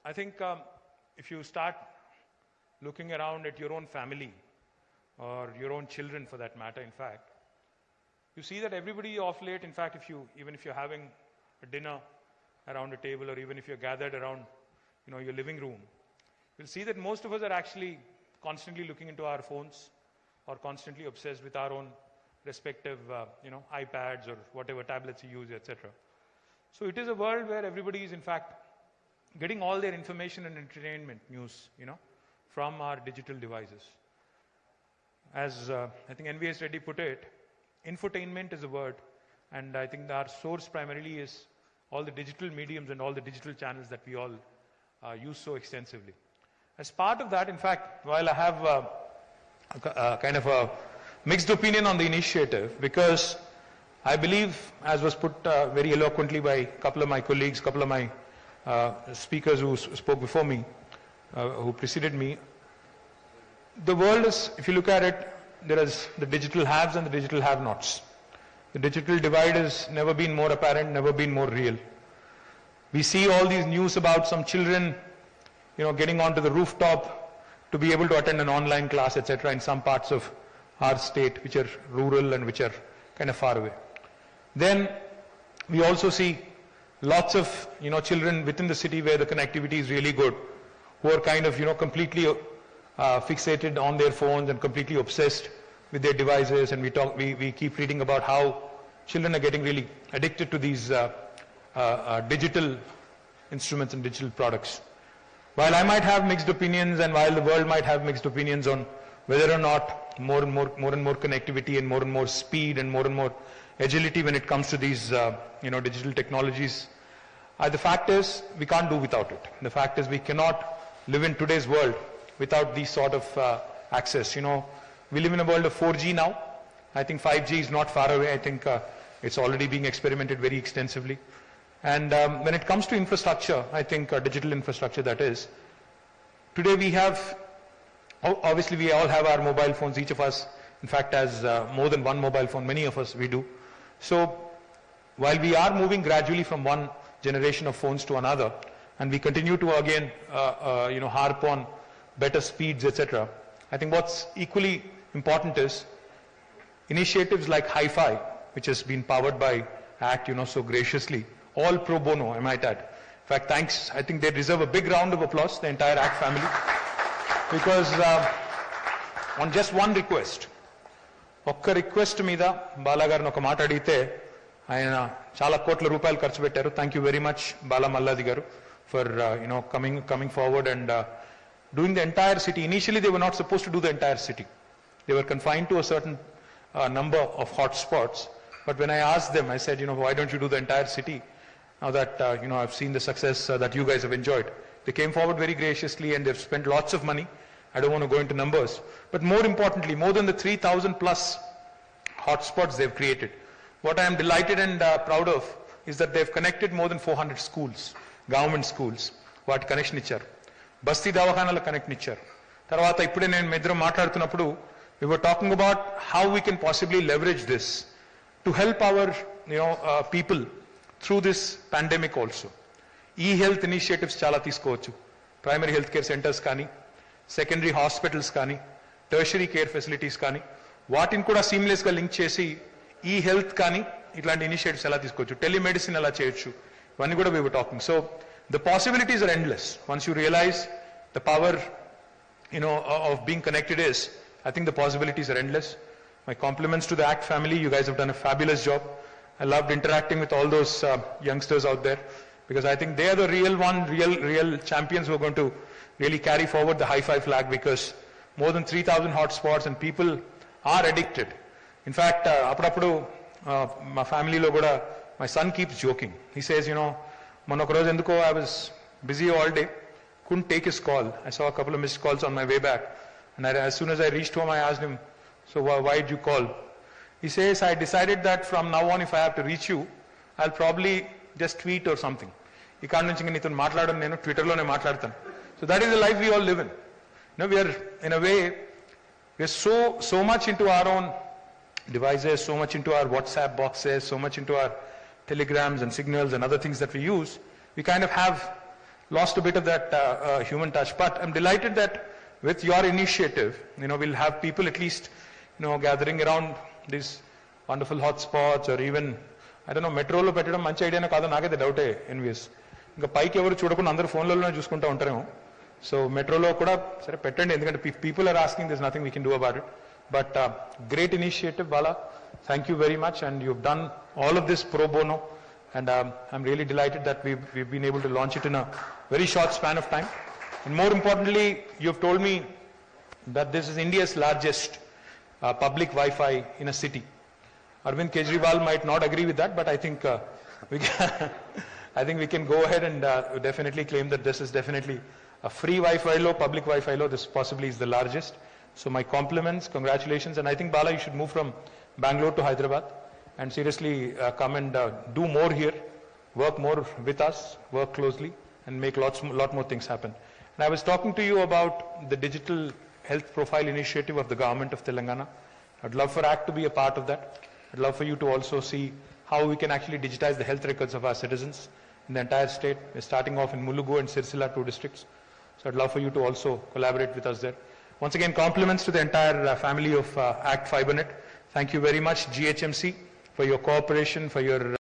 I think if you start looking around at your own family or your own children for that matter, in fact, you see that everybody off late, in fact, even if you're having a dinner around a table or even if you're gathered around your living room, you'll see that most of us are actually constantly looking into our phones or constantly obsessed with our own respective iPads or whatever tablets you use, etc. So it is a world where everybody is in fact getting all their information and entertainment news from our digital devices. As I think NVS Reddy put it, infotainment is a word, and I think our source primarily is all the digital mediums and all the digital channels that we all use so extensively. As part of that, in fact, while I have kind of a mixed opinion on the initiative, because I believe, as was put very eloquently by a couple of my colleagues, a couple of my speakers who spoke before me, who preceded me, the world is, if you look at it, there is the digital haves and the digital have-nots. The digital divide has never been more apparent, never been more real. We see all these news about some children, getting onto the rooftop to be able to attend an online class, etc., in some parts of our state, which are rural and which are kind of far away. Then we also see lots of, children within the city where the connectivity is really good, who are kind of, completely fixated on their phones and completely obsessed with their devices. And we keep reading about how children are getting really addicted to these digital instruments and digital products. While I might have mixed opinions, and while the world might have mixed opinions on whether or not more and more connectivity and more speed and more agility when it comes to these digital technologies, the fact is we can't do without it. The fact is we cannot live in today's world without these sort of access. We live in a world of 4G now. I think 5G is not far away. I think it's already being experimented very extensively. And when it comes to infrastructure, I think digital infrastructure, that is, today we have, obviously we all have our mobile phones, each of us in fact has more than one mobile phone, many of us we do. So while we are moving gradually from one generation of phones to another, and we continue to again harp on better speeds, etc., I think what's equally important is initiatives like Hi-Fi, which has been powered by ACT so graciously, all pro bono, I might add. In fact, thanks, I think they deserve a big round of applause, the entire ACT family, because on just one request, ఒక్క request మీద బాలాగారిని ఒక మాట అడిగితే ఆయన చాలా కోట్ల రూపాయలు ఖర్చు పెట్టారు. Thank you very much Bala Malladi గారు for coming forward and doing the entire city. Initially they were not supposed to do the entire city. They were confined to a certain number of hot spots. But when I asked them, I said, why don't you do the entire city? Now that, I've seen the success that you guys have enjoyed. They came forward very graciously and they've spent lots of money. I don't want to go into numbers. But more importantly, more than the 3,000 plus hotspots they've created. What I am delighted and proud of is that they've connected more than 400 schools, government schools, వాటి connection ఇచ్చారు. బస్తీ దవాఖానాల connection ఇచ్చారు. తర్వాత ఇప్పుడే నేను మిద్దరం మాట్లాడుతున్నప్పుడు we were talking about how we can possibly leverage this to help our people through this pandemic also. E-health initiatives చాలా తీసుకోవచ్చు. ప్రైమరీ హెల్త్ కేర్ సెంటర్స్ కానీ, సెకండరీ హాస్పిటల్స్ కానీ, టెర్షరీ కేర్ ఫెసిలిటీస్ కానీ, వాటిని కూడా సీమ్లెస్గా లింక్ చేసి ఈ హెల్త్ కానీ ఇట్లాంటి ఇనిషియేటివ్స్ ఎలా తీసుకోవచ్చు, టెలిమెడిసిన్ ఎలా చేయొచ్చు, ఇవన్నీ కూడా we were talking. So the possibilities are endless once you realize the power of being connected is. I think the possibilities are endless. My compliments to the ACT family. You guys have done a fabulous job. I loved interacting with all those youngsters out there, because I think they are the real champions who are going to really carry forward the Hi-Fi flag, because more than 3,000 hotspots and people are addicted. In fact, my family lo kuda, my son keeps joking. He says, మొన్న ఒక రోజు ఎందుకో I was busy all day, couldn't take his call. I saw a couple of missed calls on my way back, and as soon as I reached home, I asked him, so why did you call? He says, I decided that from now on, if I have to reach you, I'll probably just tweet or something. ఇక్కడ నుంచి నీతో మాట్లాడను, నేను ట్విట్టర్లోనే మాట్లాడతాను. So that is the life we all live in. We are, in a way, we are so much into our own devices, so much into our WhatsApp boxes, so much into our telegrams and signals and other things that we use. We kind of have lost a bit of that human touch. But I'm delighted that with your initiative, we'll have people at least, gathering around these wonderful hotspots, or even, I don't know, metro lo pettadam manchi idea na kaado naakaiతే డౌటే NVS. ఇంకా పైకి ఎవరు చూడకుండా అందరూ ఫోన్లలోనే చూసుకుంటూ ఉంటారేమో. So మెట్రోలో కూడా సరే పెట్టండి, ఎందుకంటే people are asking, this nothing we can do about it. But great initiative, Bala. Thank you very much, and you've done all of this pro bono, and I'm really delighted that we've been able to launch it in a very short span of time. And more importantly, you've told me that this is India's largest public Wi-Fi in a city. Arvind Kejriwal might not agree with that, but I think we can go ahead and definitely claim that this is definitely a free Wi-Fi law, public Wi-Fi law. This possibly is the largest. So my compliments, congratulations, and I think, Bala, you should move from Bangalore to Hyderabad and seriously come and do more here, work more with us, work closely, and make lot more things happen. And I was talking to you about the digital health profile initiative of the government of Telangana. I'd love for ACT to be a part of that. I'd love for you to also see how we can actually digitize the health records of our citizens in the entire state. We're starting off in Mulugu and Sirsila, 2 districts. So I'd love for you to also collaborate with us there. Once again, compliments to the entire family of ACT FiberNet. Thank you very much, GHMC, for your cooperation, for your